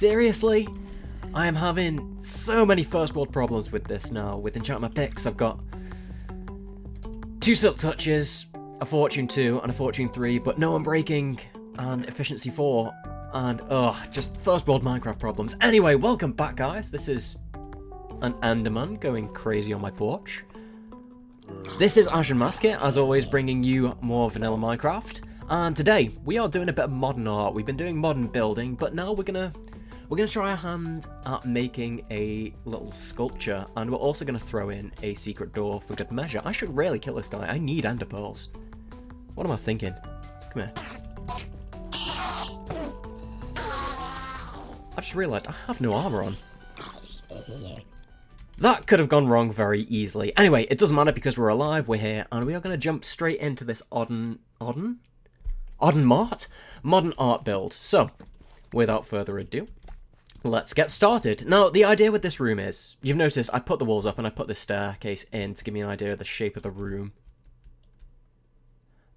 Seriously? I am having so many first world problems with this now. With enchantment picks, I've got 2 silk touches, a fortune 2 and a fortune 3, but no unbreaking and efficiency 4. And, just first world Minecraft problems. Anyway, welcome back, guys. This is an Enderman going crazy on my porch. This is Ashen, as always, bringing you more vanilla Minecraft. And today, we are doing a bit of modern art. We've been doing modern building, but now we're gonna try our hand at making a little sculpture, and we're also gonna throw in a secret door for good measure. I should really kill this guy. I need ender pearls. What am I thinking? Come here. I just realised I have no armour on. That could have gone wrong very easily. Anyway, it doesn't matter because we're alive, we're here, and we are going to jump straight into this modern art build. So, without further ado, let's get started. Now, the idea with this room is, you've noticed I put the walls up and I put the staircase in to give me an idea of the shape of the room.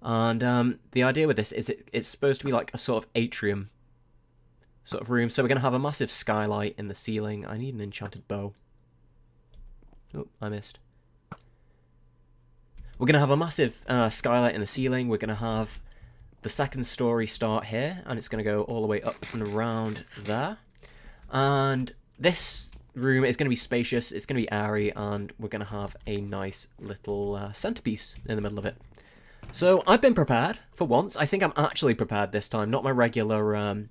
And the idea with this is it's supposed to be like a sort of atrium sort of room. So we're going to have a massive skylight in the ceiling. I need an enchanted bow. Oh, I missed. We're going to have a massive skylight in the ceiling. We're going to have the second story start here, and it's going to go all the way up and around there. And this room is going to be spacious, it's going to be airy, and we're going to have a nice little centerpiece in the middle of it. So I've been prepared for once. I think I'm actually prepared this time, not my regular,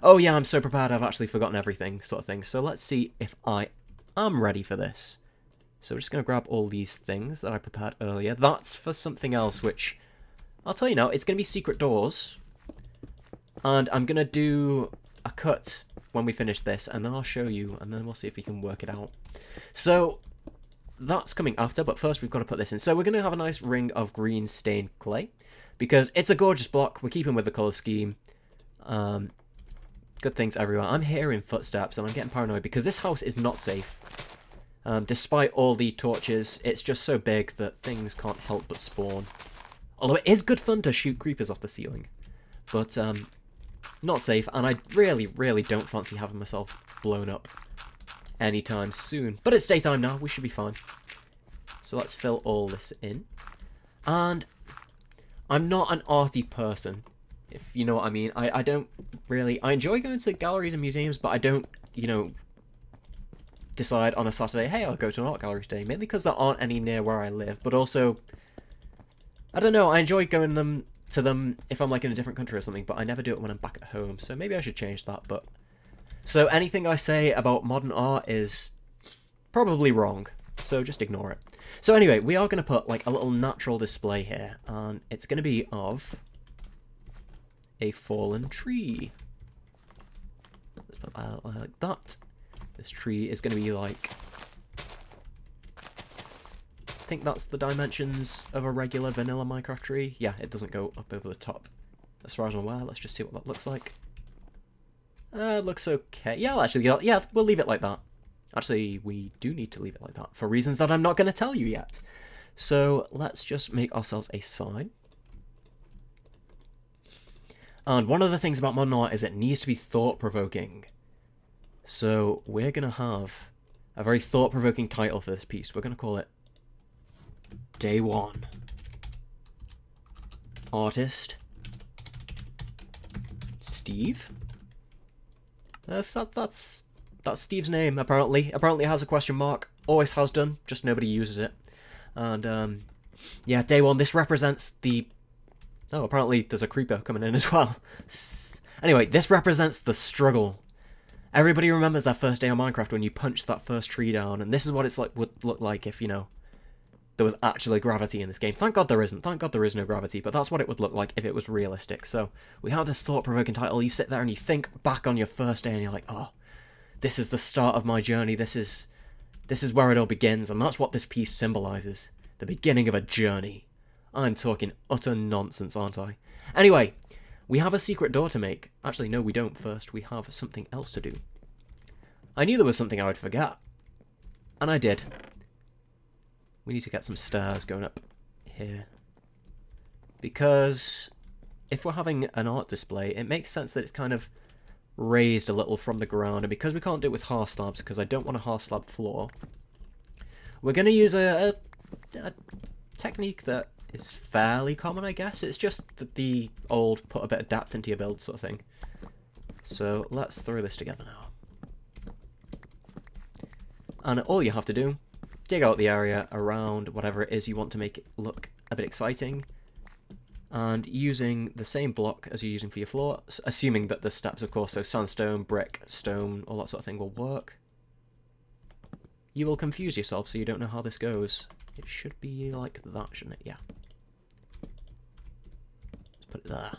oh yeah, I'm so prepared I've actually forgotten everything sort of thing. So let's see if I am ready for this. So we're just going to grab all these things that I prepared earlier. That's for something else, which I'll tell you now, it's going to be secret doors. And I'm going to do a cut when we finish this, and then I'll show you, and then we'll see if we can work it out. So that's coming after, but first we've got to put this in. So we're going to have a nice ring of green stained clay, because it's a gorgeous block. We're keeping with the colour scheme. Good things everywhere. I'm hearing footsteps, and I'm getting paranoid, because this house is not safe. Despite all the torches, it's just so big that things can't help but spawn. Although it is good fun to shoot creepers off the ceiling. But, not safe, and I really, really don't fancy having myself blown up anytime soon. But it's daytime now, we should be fine. So let's fill all this in. And I'm not an arty person, if you know what I mean. I don't really... I enjoy going to galleries and museums, but I don't, you know, decide on a Saturday, hey, I'll go to an art gallery today, mainly because there aren't any near where I live, but also, I don't know, I enjoy going to them if I'm like in a different country or something, but I never do it when I'm back at home, so maybe I should change that. But so anything I say about modern art is probably wrong, so just ignore it. So anyway, we are going to put like a little natural display here, and it's going to be of a fallen tree. Let's put that like that. This tree is going to be like, I think that's the dimensions of a regular vanilla Minecraft tree. Yeah, it doesn't go up over the top. As far as I'm aware, let's just see what that looks like. It looks okay. Yeah, actually, yeah, we'll leave it like that. Actually, we do need to leave it like that for reasons that I'm not going to tell you yet. So let's just make ourselves a sign. And one of the things about modern art is it needs to be thought-provoking. So we're going to have a very thought-provoking title for this piece. We're going to call it Day 1. Artist Steve. That's Steve's name, apparently. Apparently it has a question mark. Always has done, just nobody uses it. And, yeah, Day 1. This represents the... Oh, apparently there's a creeper coming in as well. Anyway, this represents the struggle. Everybody remembers that first day on Minecraft when you punched that first tree down, and this is what it's like would look like if, you know, there was actually gravity in this game. Thank God there isn't. Thank God there is no gravity, but that's what it would look like if it was realistic. So we have this thought-provoking title. You sit there and you think back on your first day, and you're like, oh, this is the start of my journey. This is where it all begins, and that's what this piece symbolizes. The beginning of a journey. I'm talking utter nonsense, aren't I? Anyway, we have a secret door to make. Actually, no, we don't. First, we have something else to do. I knew there was something I would forget. And I did. We need to get some stairs going up here. Because if we're having an art display, it makes sense that it's kind of raised a little from the ground, and because we can't do it with half slabs, because I don't want a half slab floor, we're going to use a technique that is fairly common, I guess. It's just the old put a bit of depth into your build sort of thing. So let's throw this together now. And all you have to do, dig out the area around whatever it is you want to make it look a bit exciting. And using the same block as you're using for your floor, assuming that the steps, of course, so sandstone, brick, stone, all that sort of thing will work. You will confuse yourself so you don't know how this goes. It should be like that, shouldn't it? Yeah. Let's put it there.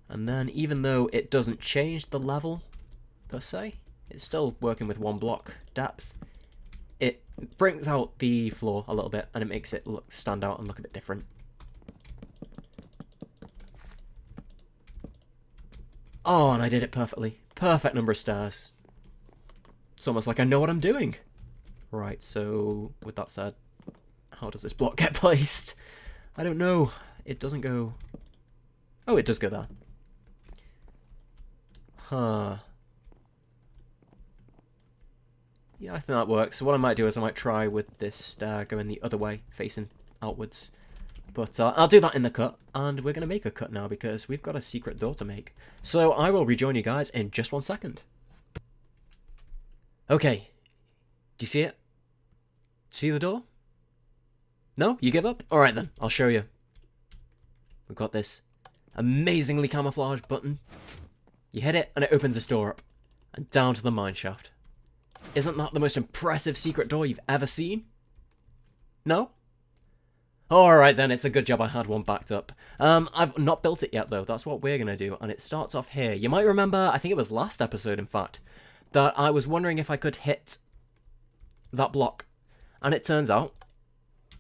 And then, even though it doesn't change the level, per se, it's still working with one block depth. It brings out the floor a little bit, and it makes it stand out and look a bit different. Oh, and I did it perfectly. Perfect number of stairs. It's almost like I know what I'm doing. Right, so with that said, how does this block get placed? I don't know. It doesn't go... Oh, it does go there. Huh. Yeah, I think that works. So what I might do is I might try with this stair going the other way, facing outwards. But I'll do that in the cut, and we're going to make a cut now because we've got a secret door to make. So I will rejoin you guys in just 1 second. Okay. Do you see it? See the door? No? You give up? Alright then, I'll show you. We've got this amazingly camouflaged button. You hit it, and it opens this door up. And down to the mine shaft. Isn't that the most impressive secret door you've ever seen? No? Alright then, it's a good job I had one backed up. I've not built it yet though, that's what we're going to do, and it starts off here. You might remember, I think it was last episode in fact, that I was wondering if I could hit that block. And it turns out,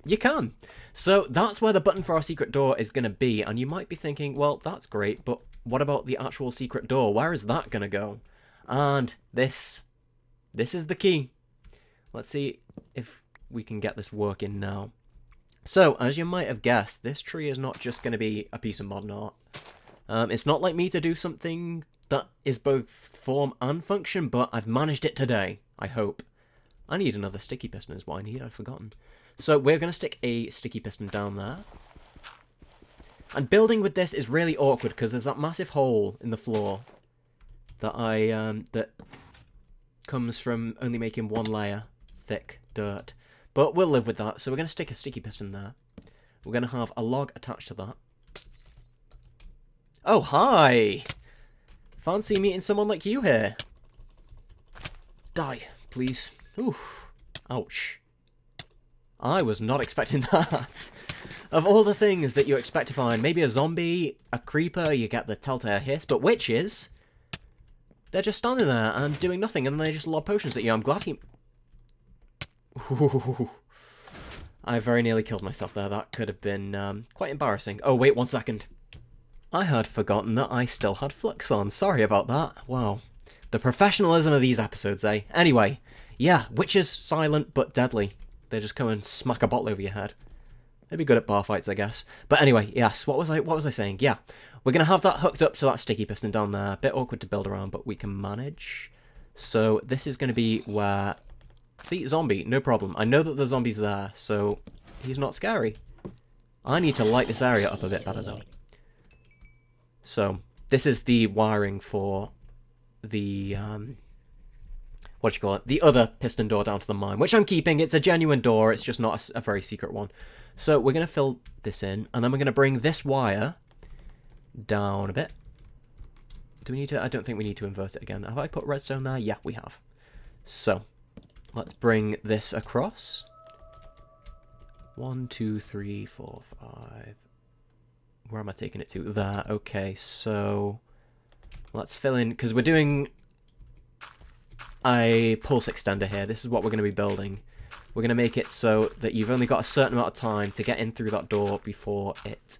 you can. So that's where the button for our secret door is going to be, and you might be thinking, well, that's great, but what about the actual secret door? Where is that going to go? And this is the key. Let's see if we can get this working now. So, as you might have guessed, this tree is not just going to be a piece of modern art. It's not like me to do something that is both form and function, but I've managed it today, I hope. I need another sticky piston is what I need, I'd forgotten. So we're going to stick a sticky piston down there. And building with this is really awkward because there's that massive hole in the floor that that comes from only making one layer thick dirt. But we'll live with that, so we're going to stick a sticky piston there. We're going to have a log attached to that. Oh, hi! Fancy meeting someone like you here. Die, please. Ooh, ouch. I was not expecting that. Of all the things that you expect to find, maybe a zombie, a creeper, you get the telltale hiss, but witches, they're just standing there and doing nothing, and then they just lob potions at you. I'm glad he... Ooh, I very nearly killed myself there. That could have been quite embarrassing. Oh, wait 1 second. I had forgotten that I still had flux on. Sorry about that. Wow. The professionalism of these episodes, eh? Anyway, yeah, witches, silent but deadly. They just come and smack a bottle over your head. They'd be good at bar fights, I guess. But anyway, yes, what was I saying? Yeah, we're going to have that hooked up to that sticky piston down there. A bit awkward to build around, but we can manage. So this is going to be where... See, zombie, no problem. I know that the zombie's there, so he's not scary. I need to light this area up a bit better, though. So, this is the wiring for the, what do you call it? The other piston door down to the mine, which I'm keeping. It's a genuine door, it's just not a very secret one. So, we're going to fill this in, and then we're going to bring this wire down a bit. Do we need to? I don't think we need to invert it again. Have I put redstone there? Yeah, we have. So, let's bring this across. 1, 2, 3, 4, 5. Where am I taking it to? There. Okay, so let's fill in, because we're doing a pulse extender here. This is what we're going to be building. We're going to make it so that you've only got a certain amount of time to get in through that door before it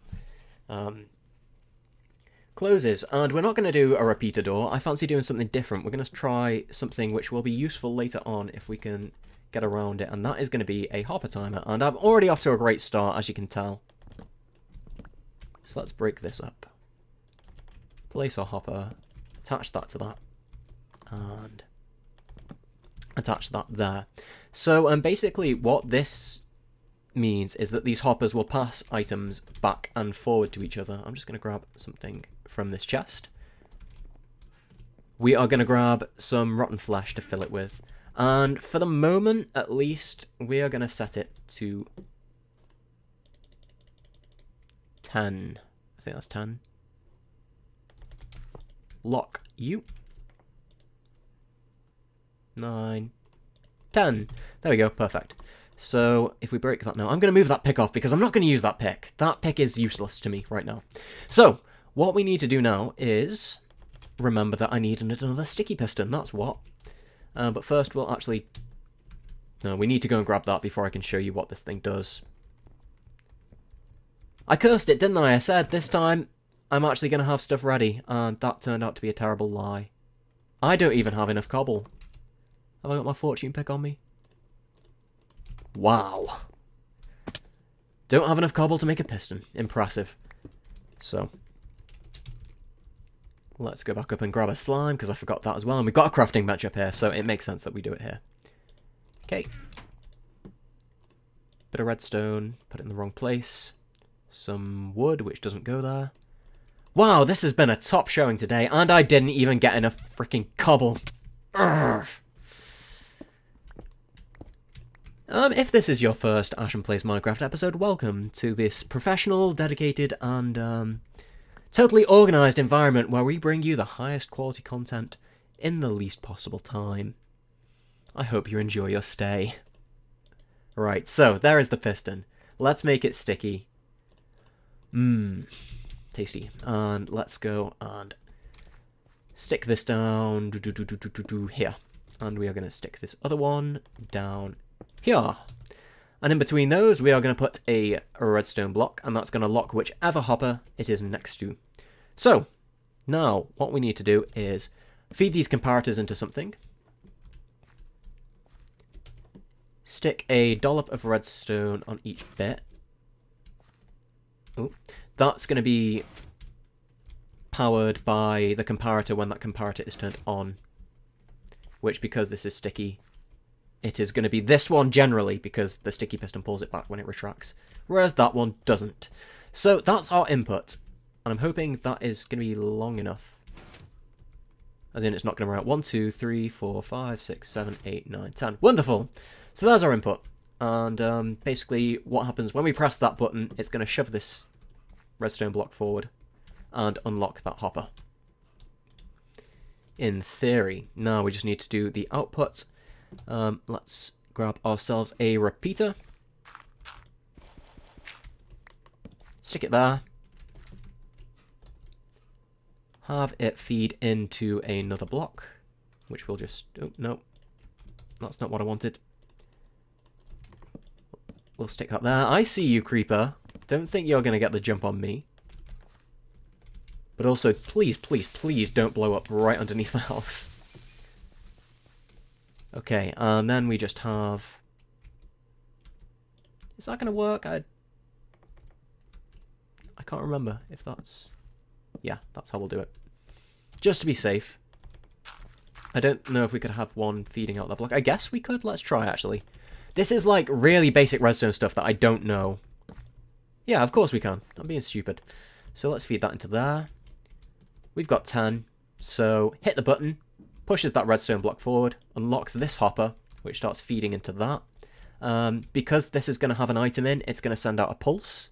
closes. And we're not going to do a repeater door. I fancy doing something different. We're going to try something which will be useful later on if we can get around it, and that is going to be a hopper timer. And I'm already off to a great start, as you can tell. So let's break this up. place our hopper, attach that to that, and attach that there. So basically what this means is that these hoppers will pass items back and forward to each other. I'm just going to grab something from this chest. We are going to grab some rotten flesh to fill it with. And for the moment, at least, we are going to set it to 10. I think that's 10. Lock you. 9. 10. There we go, perfect. So if we break that now, I'm going to move that pick off because I'm not going to use that pick. That pick is useless to me right now. So what we need to do now is remember that I need another sticky piston. That's what. But first we'll actually... No, we need to go and grab that before I can show you what this thing does. I cursed it, didn't I? I said this time I'm actually going to have stuff ready, and that turned out to be a terrible lie. I don't even have enough cobble. Have I got my fortune pick on me? Wow. Don't have enough cobble to make a piston. Impressive. So, let's go back up and grab a slime, because I forgot that as well. And we've got a crafting bench up here, so it makes sense that we do it here. Okay. Bit of redstone. Put it in the wrong place. Some wood, which doesn't go there. Wow, this has been a top showing today, and I didn't even get enough freaking cobble. Urgh. If this is your first Ashen Plays Minecraft episode, welcome to this professional, dedicated, and totally organised environment where we bring you the highest quality content in the least possible time. I hope you enjoy your stay. Right, so there is the piston. Let's make it sticky. Tasty. And let's go and stick this down here. And we are going to stick this other one down here. And in between those, we are going to put a redstone block, and that's going to lock whichever hopper it is next to. So, now, what we need to do is feed these comparators into something. Stick a dollop of redstone on each bit. Ooh. That's going to be powered by the comparator when that comparator is turned on. Which, because this is sticky, it is going to be this one generally, because the sticky piston pulls it back when it retracts. Whereas that one doesn't. So that's our input. And I'm hoping that is going to be long enough. As in, it's not going to run out 1, 2, 3, 4, 5, 6, 7, 8, 9, 10. Wonderful! So there's our input. And basically, what happens when we press that button, it's going to shove this redstone block forward and unlock that hopper. In theory. Now we just need to do the output. Let's grab ourselves a repeater. Stick it there. Have it feed into another block, which we'll just... Oh, no. That's not what I wanted. We'll stick that there. I see you, creeper. Don't think you're going to get the jump on me. But also, please, please, please don't blow up right underneath my house. Okay, and then we just have... Is that going to work? I can't remember if that's... Yeah, that's how we'll do it. Just to be safe. I don't know if we could have one feeding out that block. I guess we could. Let's try, actually. This is, like, really basic redstone stuff that I don't know. Yeah, of course we can. I'm being stupid. So let's feed that into there. We've got 10. So hit the button. Pushes that redstone block forward. Unlocks this hopper, which starts feeding into that. Because this is going to have an item in, it's going to send out a pulse.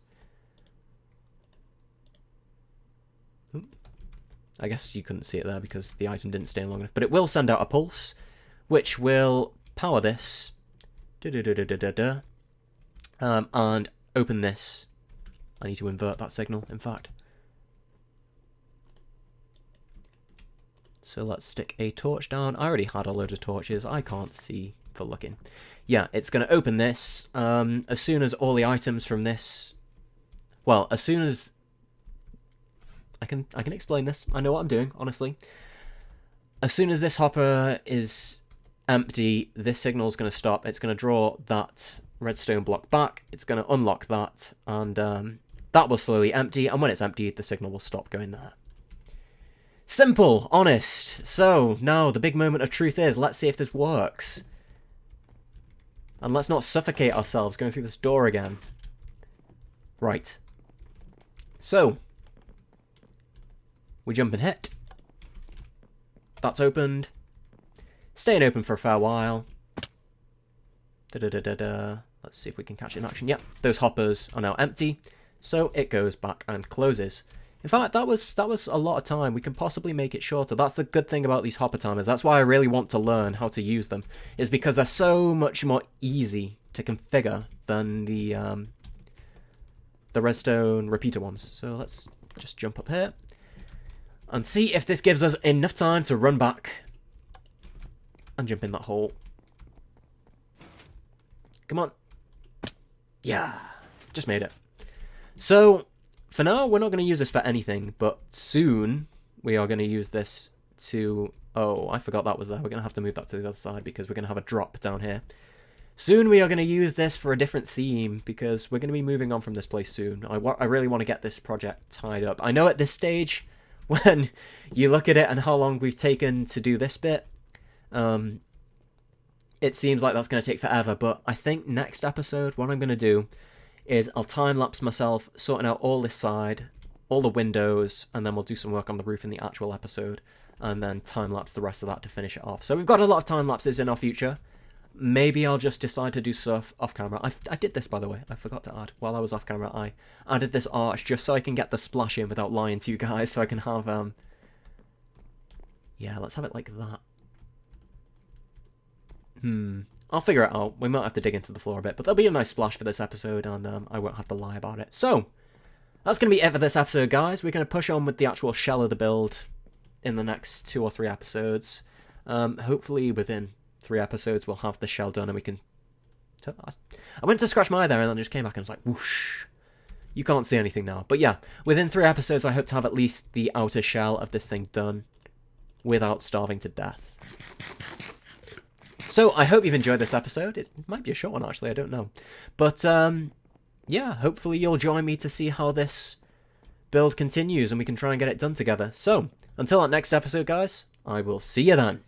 I guess you couldn't see it there because the item didn't stay long enough. But it will send out a pulse, which will power this. And open this. I need to invert that signal, in fact. So let's stick a torch down. I already had a load of torches. I can't see for looking. Yeah, it's going to open this. As soon as all the items from this... Well, as soon as... I can explain this. I know what I'm doing, honestly. As soon as this hopper is empty, this signal is going to stop. It's going to draw that redstone block back. It's going to unlock that, and that will slowly empty. And when it's empty, the signal will stop going there. Simple, honest. So, now the big moment of truth is, let's see if this works. And let's not suffocate ourselves going through this door again. Right. So, we jump and hit. That's opened. Staying open for a fair while. Let's see if we can catch it in action. Yep, those hoppers are now empty. So it goes back and closes. In fact, that was a lot of time. We can possibly make it shorter. That's the good thing about these hopper timers. That's why I really want to learn how to use them. Is because they're so much more easy to configure than the redstone repeater ones. So let's just jump up here and see if this gives us enough time to run back and jump in that hole. Come on. Yeah, just made it. So, for now, we're not going to use this for anything, but soon we are going to use this to... Oh, I forgot that was there. We're going to have to move that to the other side because we're going to have a drop down here. Soon we are going to use this for a different theme because we're going to be moving on from this place soon. I really want to get this project tied up. I know at this stage, when you look at it and how long we've taken to do this bit, it seems like that's going to take forever, but I think next episode, what I'm going to do is I'll time-lapse myself sorting out all this side, all the windows, and then we'll do some work on the roof in the actual episode, and then time-lapse the rest of that to finish it off. So we've got a lot of time-lapses in our future. Maybe I'll just decide to do stuff off-camera. I did this, by the way. I forgot to add. While I was off-camera, I added this arch just so I can get the splash in without lying to you guys, so I can have, yeah, let's have it like that. I'll figure it out. We might have to dig into the floor a bit, but there'll be a nice splash for this episode, and I won't have to lie about it. So, that's going to be it for this episode, guys. We're going to push on with the actual shell of the build in the next 2 or 3 episodes. Hopefully, within 3 episodes, we'll have the shell done, and we can... I went to scratch my eye there, and then just came back and was like, whoosh. You can't see anything now. But yeah, within 3 episodes, I hope to have at least the outer shell of this thing done without starving to death. So, I hope you've enjoyed this episode. It might be a short one, actually, I don't know. But, yeah, hopefully you'll join me to see how this build continues and we can try and get it done together. So, until that next episode, guys, I will see you then.